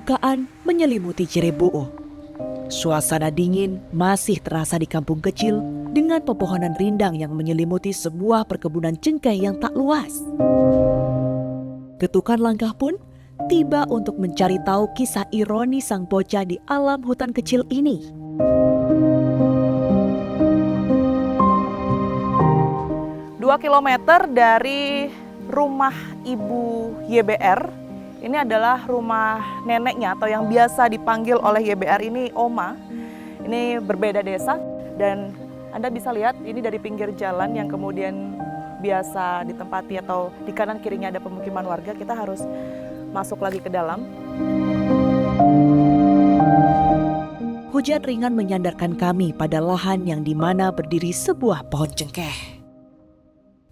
Kedukaan menyelimuti Cirebuu. Suasana dingin masih terasa di kampung kecil dengan pepohonan rindang yang menyelimuti sebuah perkebunan cengkeh yang tak luas. Ketukan langkah pun tiba untuk mencari tahu kisah ironi sang bocah di alam hutan kecil ini. Dua kilometer dari rumah Ibu YBR, ini adalah rumah neneknya atau yang biasa dipanggil oleh YBR ini Oma. Ini berbeda desa dan Anda bisa lihat ini dari pinggir jalan yang kemudian biasa ditempati atau di kanan kirinya ada pemukiman warga. Kita harus masuk lagi ke dalam. Hujan ringan menyandarkan kami pada lahan yang dimana berdiri sebuah pohon cengkeh.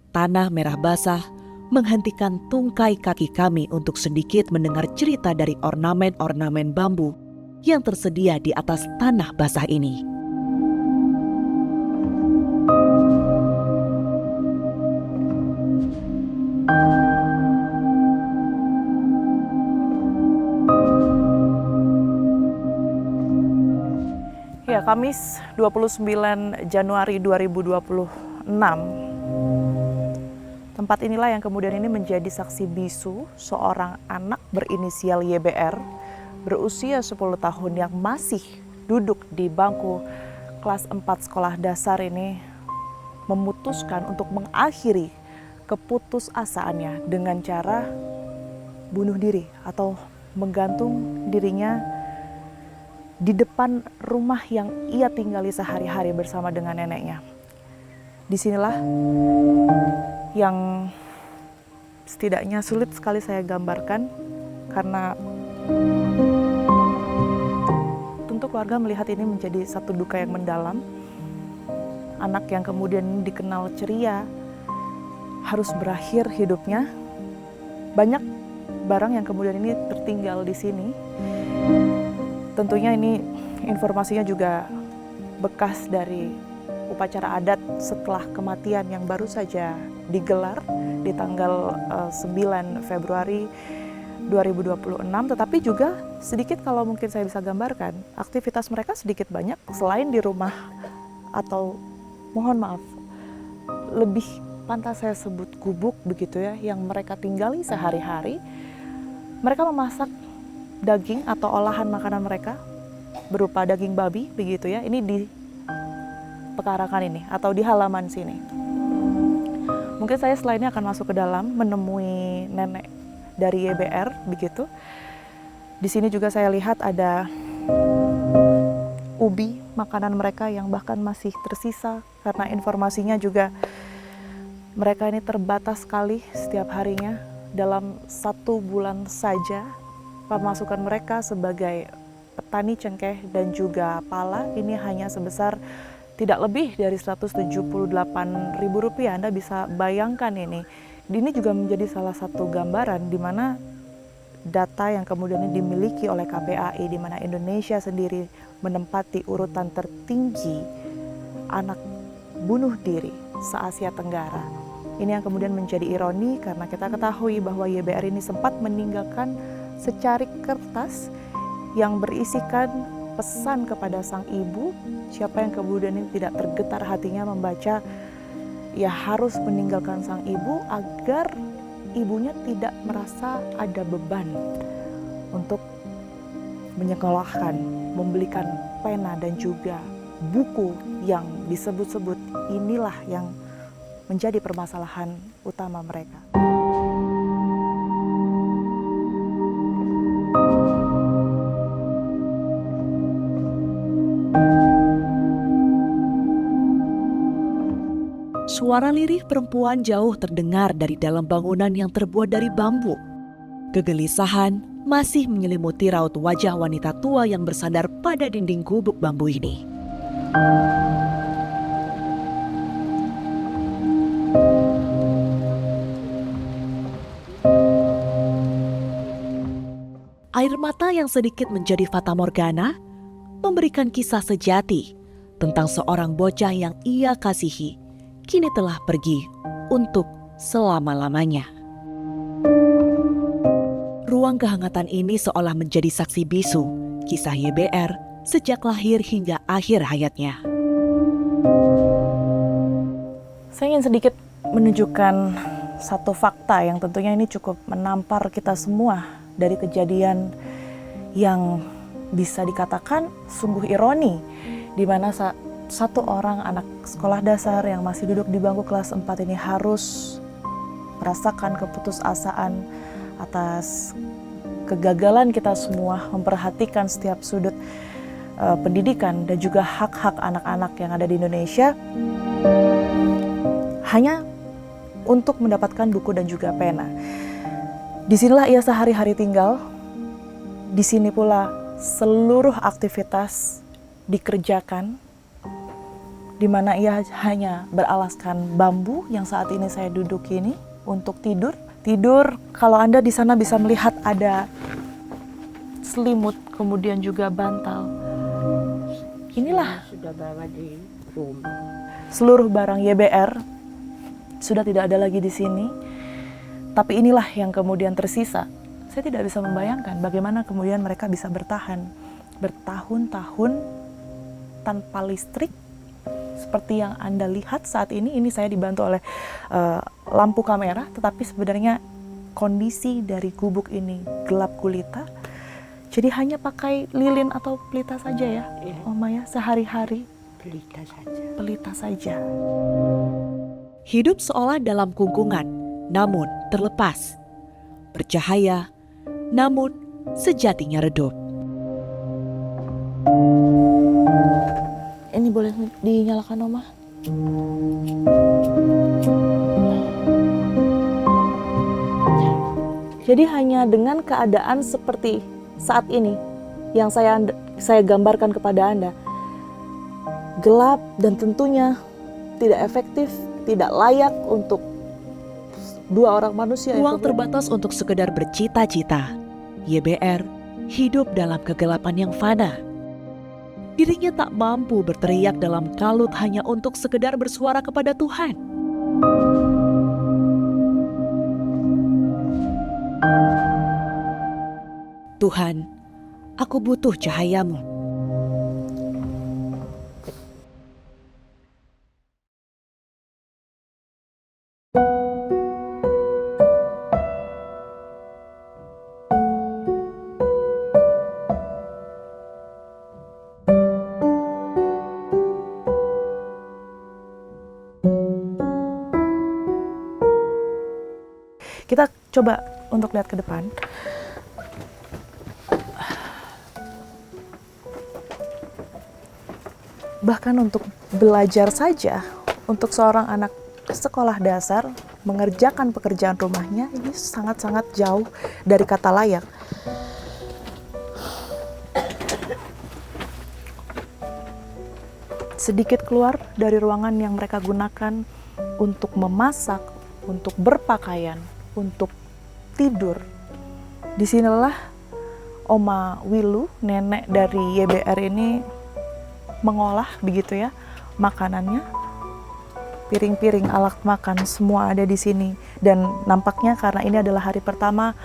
Tanah merah basah menghentikan tungkai kaki kami untuk sedikit mendengar cerita dari ornamen-ornamen bambu yang tersedia di atas tanah basah ini. Ya, Kamis 29 Januari 2026. Tempat inilah yang kemudian ini menjadi saksi bisu seorang anak berinisial YBR berusia 10 tahun yang masih duduk di bangku kelas 4 sekolah dasar ini memutuskan untuk mengakhiri keputusasaannya dengan cara bunuh diri atau menggantung dirinya di depan rumah yang ia tinggali sehari-hari bersama dengan neneknya. Disinilah yang setidaknya sulit sekali saya gambarkan karena tentu keluarga melihat ini menjadi satu duka yang mendalam. Anak yang kemudian dikenal ceria harus berakhir hidupnya. Banyak barang yang kemudian ini tertinggal di sini. Tentunya ini informasinya juga bekas dari upacara adat setelah kematian yang baru saja digelar di tanggal 9 Februari 2026, tetapi juga sedikit kalau mungkin saya bisa gambarkan, aktivitas mereka sedikit banyak selain di rumah atau mohon maaf, lebih pantas saya sebut gubuk begitu ya, yang mereka tinggali sehari-hari. Mereka memasak daging atau olahan makanan mereka berupa daging babi begitu ya, ini di pekarangan ini atau di halaman sini. Mungkin saya setelah ini akan masuk ke dalam menemui nenek dari YBR begitu. Di sini juga saya lihat ada ubi makanan mereka yang bahkan masih tersisa karena informasinya juga mereka ini terbatas sekali setiap harinya. Dalam 1 bulan saja pemasukan mereka sebagai petani cengkeh dan juga pala ini hanya sebesar tidak lebih dari Rp178.000. Anda bisa bayangkan ini. Ini juga menjadi salah satu gambaran di mana data yang kemudian dimiliki oleh KPAI, di mana Indonesia sendiri menempati urutan tertinggi anak bunuh diri se-Asia Tenggara. Ini yang kemudian menjadi ironi karena kita ketahui bahwa YBR ini sempat meninggalkan secarik kertas yang berisikan pesan kepada sang ibu. Siapa yang kemudian ini tidak tergetar hatinya membaca, ya harus meninggalkan sang ibu agar ibunya tidak merasa ada beban untuk menyekolahkan, membelikan pena dan juga buku yang disebut-sebut. Inilah yang menjadi permasalahan utama mereka. Suara lirih perempuan jauh terdengar dari dalam bangunan yang terbuat dari bambu. Kegelisahan masih menyelimuti raut wajah wanita tua yang bersandar pada dinding gubuk bambu ini. Air mata yang sedikit menjadi fatamorgana memberikan kisah sejati tentang seorang bocah yang ia kasihi kini telah pergi untuk selama-lamanya. Ruang kehangatan ini seolah menjadi saksi bisu kisah YBR sejak lahir hingga akhir hayatnya. Saya ingin sedikit menunjukkan satu fakta yang tentunya ini cukup menampar kita semua dari kejadian yang bisa dikatakan sungguh ironi, di mana satu orang anak sekolah dasar yang masih duduk di bangku kelas 4 ini harus merasakan keputusasaan atas kegagalan kita semua memperhatikan setiap sudut pendidikan dan juga hak-hak anak-anak yang ada di Indonesia hanya untuk mendapatkan buku dan juga pena. Disinilah ia sehari-hari tinggal, di sini pula seluruh aktivitas dikerjakan, di mana ia hanya beralaskan bambu yang saat ini saya duduk ini untuk tidur. Tidur, kalau Anda di sana bisa melihat ada selimut, kemudian juga bantal. Inilah sudah bawa di rumah. seluruh barang YBR sudah tidak ada lagi di sini. Tapi inilah yang kemudian tersisa. Saya tidak bisa membayangkan bagaimana kemudian mereka bisa bertahan bertahun-tahun tanpa listrik. Seperti yang Anda lihat saat ini saya dibantu oleh lampu kamera, tetapi sebenarnya kondisi dari gubuk ini gelap gulita. Jadi hanya pakai lilin atau pelita saja ya, Oma ya, sehari-hari. Pelita saja. Pelita saja. Hidup seolah dalam kungkungan, namun terlepas. Bercahaya, namun sejatinya redup. Ini boleh dinyalakan, Oma? Jadi hanya dengan keadaan seperti saat ini yang saya gambarkan kepada Anda, gelap dan tentunya tidak efektif, tidak layak untuk dua orang manusia. Ruang terbatas untuk sekedar bercita-cita. YBR hidup dalam kegelapan yang fana. Dirinya tak mampu berteriak dalam kalut hanya untuk sekedar bersuara kepada Tuhan. Tuhan, aku butuh cahayamu. Kita coba untuk lihat ke depan. Bahkan untuk belajar saja, untuk seorang anak sekolah dasar mengerjakan pekerjaan rumahnya ini sangat-sangat jauh dari kata layak. Sedikit keluar dari ruangan yang mereka gunakan untuk memasak, untuk berpakaian, untuk tidur. Disinilah Oma Wilu, nenek dari YBR ini mengolah begitu ya makanannya. Piring-piring, alat makan semua ada di sini. Dan nampaknya karena ini adalah hari pertama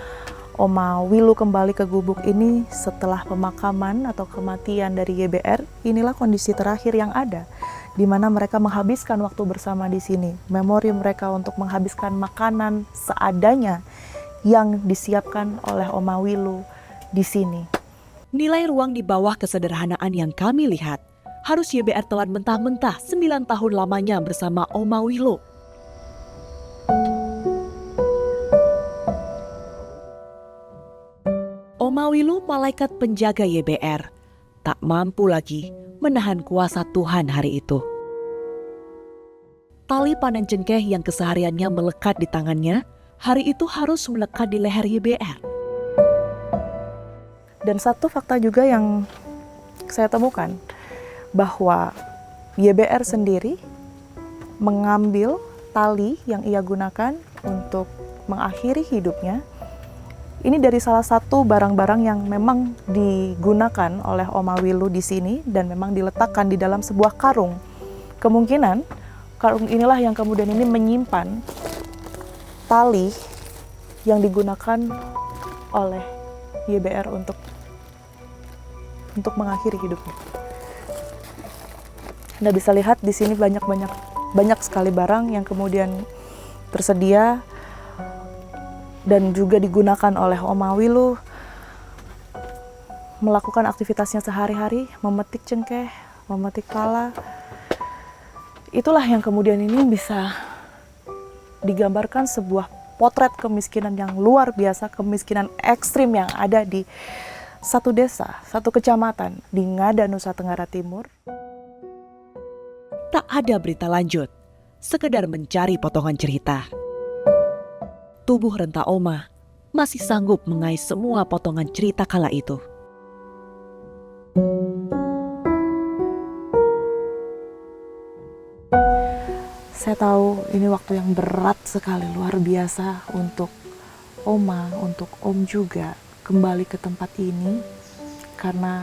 Oma Wilu kembali ke gubuk ini setelah pemakaman atau kematian dari YBR, inilah kondisi terakhir yang ada, di mana mereka menghabiskan waktu bersama di sini. Memori mereka untuk menghabiskan makanan seadanya yang disiapkan oleh Oma Wilu di sini. Nilai ruang di bawah kesederhanaan yang kami lihat, harus YBR telan mentah-mentah 9 tahun lamanya bersama Oma Wilu. Oma Wilu, malaikat penjaga YBR, tak mampu lagi menahan kuasa Tuhan hari itu. Tali panen cengkeh yang kesehariannya melekat di tangannya, hari itu harus melekat di leher YBR. Dan satu fakta juga yang saya temukan, bahwa YBR sendiri mengambil tali yang ia gunakan untuk mengakhiri hidupnya. Ini dari salah satu barang-barang yang memang digunakan oleh Oma Wilu di sini dan memang diletakkan di dalam sebuah karung. Kemungkinan karung inilah yang kemudian ini menyimpan tali yang digunakan oleh YBR untuk mengakhiri hidupnya. Anda bisa lihat di sini banyak sekali barang yang kemudian tersedia dan juga digunakan oleh Oma Wilu melakukan aktivitasnya sehari-hari, memetik cengkeh, memetik pala. Itulah yang kemudian ini bisa digambarkan sebuah potret kemiskinan yang luar biasa, kemiskinan ekstrim yang ada di satu desa, satu kecamatan di Ngada, Nusa Tenggara Timur. Tak ada berita lanjut, sekedar mencari potongan cerita. Tubuh renta Oma masih sanggup mengais semua potongan cerita kala itu. Saya tahu ini waktu yang berat sekali, luar biasa untuk Oma, untuk Om juga kembali ke tempat ini, karena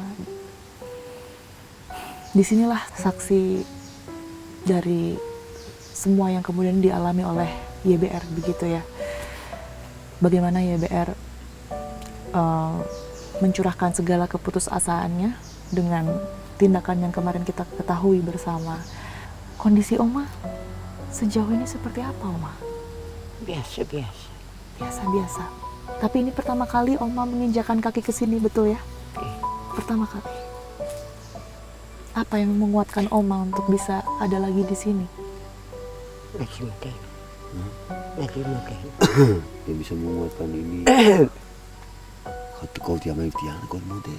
disinilah saksi dari semua yang kemudian dialami oleh YBR, begitu ya. Bagaimana YBR mencurahkan segala keputusasaannya dengan tindakan yang kemarin kita ketahui bersama. Kondisi Oma sejauh ini seperti apa, Oma? Biasa-biasa. Biasa-biasa. Tapi ini pertama kali Oma menginjakan kaki ke sini, betul ya? Pertama kali. Apa yang menguatkan Oma untuk bisa ada lagi di sini? Lagi muda. Lagi muda. Yang bisa menguatkan ini kau tiap hari kau muda.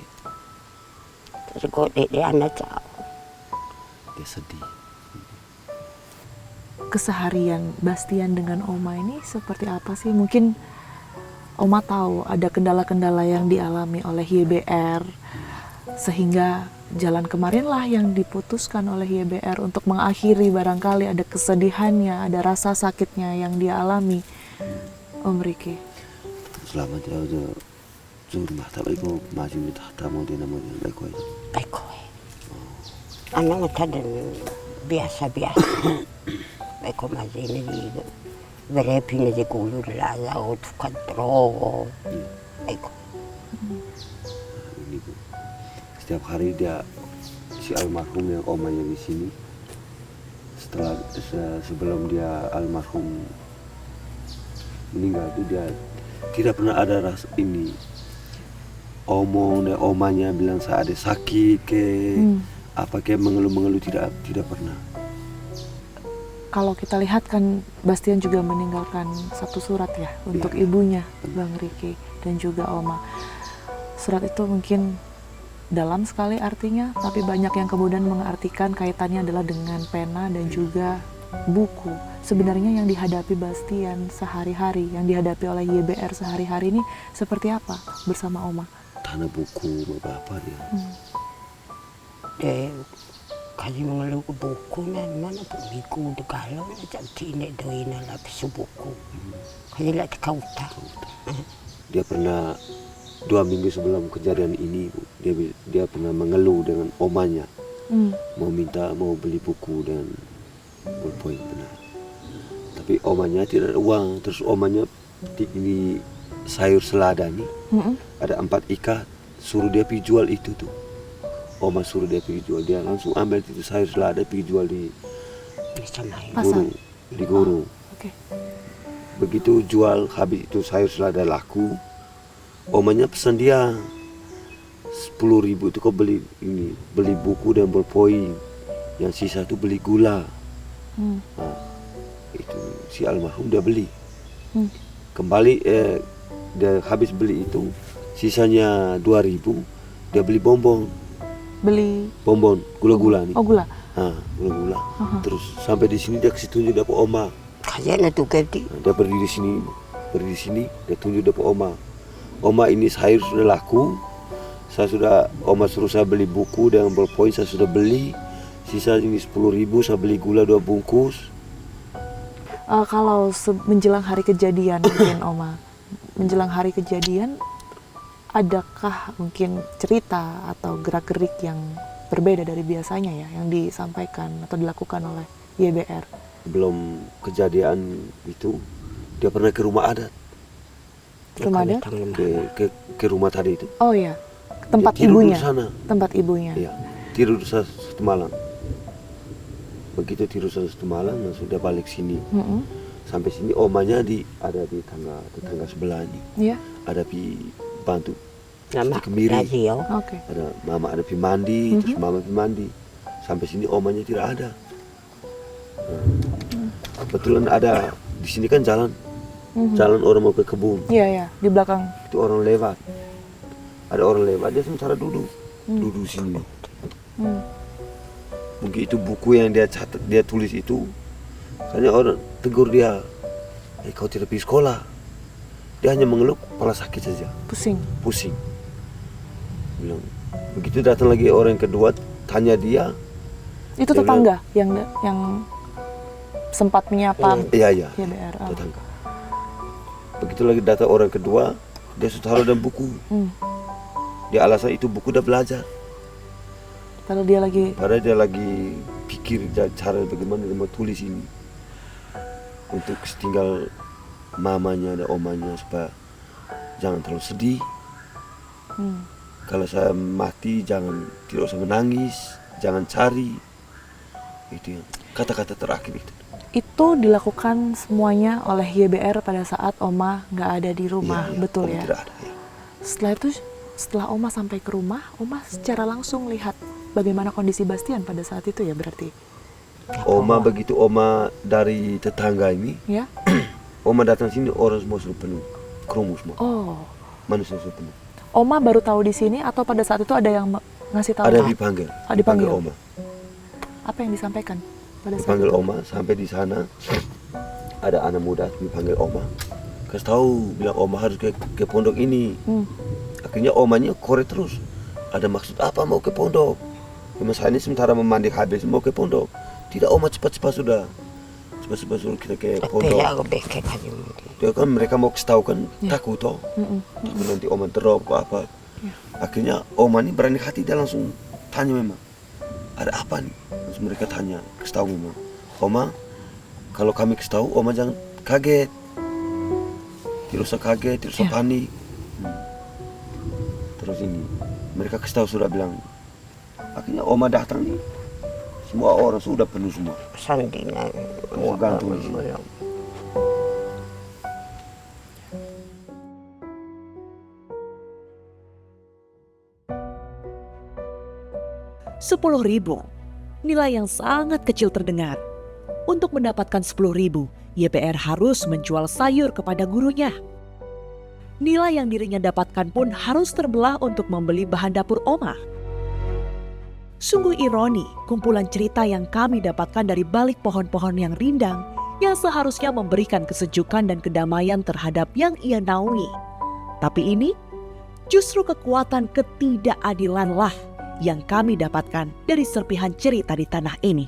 Terus kok dia anak cak. Dia sedih. Keseharian Bastian dengan Oma ini seperti apa sih? Mungkin Oma tahu ada kendala-kendala yang dialami oleh YBR, sehingga jalan kemarin lah yang diputuskan oleh YBR untuk mengakhiri, barangkali ada kesedihannya, ada rasa sakitnya yang dia alami. Om Riki. Selama dia udah rumah tak baik kau masih minta tamu dia namanya baik kau itu. Baik kok. Anak ada biasa-biasa. Baik kok masih ini berepin aja kulur lah, laut katro. Baik kok. Ini bu. Setiap hari dia si almarhum yang omanya di sini. Sebelum dia almarhum meninggal itu dia tidak pernah ada rasa ini omong dan omanya bilang saya ada sakit ke apa ke mengeluh-mengeluh, tidak pernah. Kalau kita lihat kan Bastian juga meninggalkan satu surat ya untuk ibunya, Bang Riki, dan juga Oma. Surat itu mungkin dalam sekali artinya, tapi banyak yang kemudian mengartikan kaitannya adalah dengan pena dan juga buku. Sebenarnya yang dihadapi Bastian sehari-hari, yang dihadapi oleh YBR sehari-hari ini seperti apa bersama Oma? Tanah buku beberapa dia. Dia kasi mengeluh ke buku mana buku de kalau macam tine doina lapis buku. Kasi lah kauta. Dia pernah 2 minggu sebelum kejadian ini dia pernah mengeluh dengan omanya, mau beli buku dan bolpoin benar. Tapi omanya tidak ada uang, terus omanya ini sayur selada nih, ada 4 ikat, suruh dia pergi jual itu tuh. Oma suruh dia pergi jual, dia langsung ambil itu sayur selada pergi jual di Pasar. Di Guru. Oke. Begitu jual habis itu sayur selada laku, omanya pesan dia 10.000 itu kau beli buku dan bolpoin, yang sisa itu beli gula. Nah, itu si almarhum dia beli. Kembali dia habis beli itu, sisanya 2.000 dia beli bonbon. Beli Bonbon, gula-gula nih. oh gula. Nah, gula-gula. Terus sampai di sini dia kasih tunjuk dapat oma. Kasi na tu kedi. Dia berdiri di sini, dia tunjuk dapat oma. Oma ini sayur sudah laku. Oma suruh saya beli buku dengan bolpoin, saya sudah beli. Sisa ini 10.000, saya beli gula 2 bungkus. Kalau menjelang hari kejadian mungkin Oma, menjelang hari kejadian, adakah mungkin cerita atau gerak-gerik yang berbeda dari biasanya ya, yang disampaikan atau dilakukan oleh YBR? Belum kejadian itu, dia pernah ke rumah adat. Rumah dia? ke rumah tadi itu. Oh ya, tempat Dia tidur ibunya. di sana. Tempat ibunya. Iya, tidur satu malam. Begitu tidur satu malam, langsung dia balik sini. Sampai sini omanya ada di tetangga sebelah ini. Iya. Ada pi bantu Nama cuci kemiri. radio. Oke. Ada mama ada pi mandi, terus mama pi mandi. Sampai sini omanya tidak ada. Nah, kebetulan ada di sini kan jalan orang mau ke kebun. Iya ya, di belakang. Itu orang lewat. Ada orang lewat, dia sementara duduk sini. Mungkin itu buku yang dia catat, dia tulis itu. Soalnya orang tegur dia, kau tidak pergi sekolah. Dia hanya mengeluh kepala sakit saja, pusing. Bilang, begitu datang lagi orang yang kedua, tanya dia. Itu dia tetangga yang sempat menyapa Iya, YBR. Oh. tetangga. Begitu lagi datang orang kedua, dia sudah taruh dalam buku. Dia alasan itu buku udah belajar. Padahal dia lagi pikir cara bagaimana dia mau tulis ini untuk tinggal mamanya dan omanya supaya jangan terlalu sedih. Kalau saya mati tidak usah menangis, jangan cari. Itu yang kata-kata terakhir itu. Itu dilakukan semuanya oleh YBR pada saat Oma nggak ada di rumah, Iya, betul Oma ya? tidak ada, ya. Setelah Oma sampai ke rumah, Oma secara langsung lihat bagaimana kondisi Bastian pada saat itu ya berarti? Begitu Oma dari tetangga ini, Ya? Oma datang sini orang semua sudah penuh, kerumus semua, Oh, manusia sudah penuh. Oma baru tahu di sini atau pada saat itu ada yang ngasih tahu? Ada dipanggil, dipanggil. Oma. Apa yang disampaikan pada saat Dipanggil itu? Oma, sampai di sana ada anak muda dipanggil Oma. Kasih tahu, bilang Oma harus ke pondok ini. Akhirnya Omanya korek terus. Ada maksud apa mau ke pondok? Cuma saya ini sementara memandi habis mau ke pondok. Tidak, Oma cepat-cepat sudah. Cepat-cepat suruh kita ke pondok. Dia kan mereka mau kasih tahu kan takut toh. Takut nanti Oma drop apa. Akhirnya Oma ini berani hati, dia langsung tanya memang. Ada apa nih? Terus mereka tanya, kasih tahu memang. Oma, kalau kami kasih tahu, Oma jangan kaget. Tidak usah kaget, tidak usah panik. Terus ini, mereka kasih tahu sudah bilang. Akhirnya Oma datang nih. Semua orang sudah penuh semua. Sandinya. Gantung di sini. 10.000, nilai yang sangat kecil terdengar. Untuk mendapatkan 10.000, YBR harus menjual sayur kepada gurunya. Nilai yang dirinya dapatkan pun harus terbelah untuk membeli bahan dapur Oma. Sungguh ironi kumpulan cerita yang kami dapatkan dari balik pohon-pohon yang rindang yang seharusnya memberikan kesejukan dan kedamaian terhadap yang ia naungi. Tapi ini justru kekuatan ketidakadilanlah yang kami dapatkan dari serpihan cerita di tanah ini.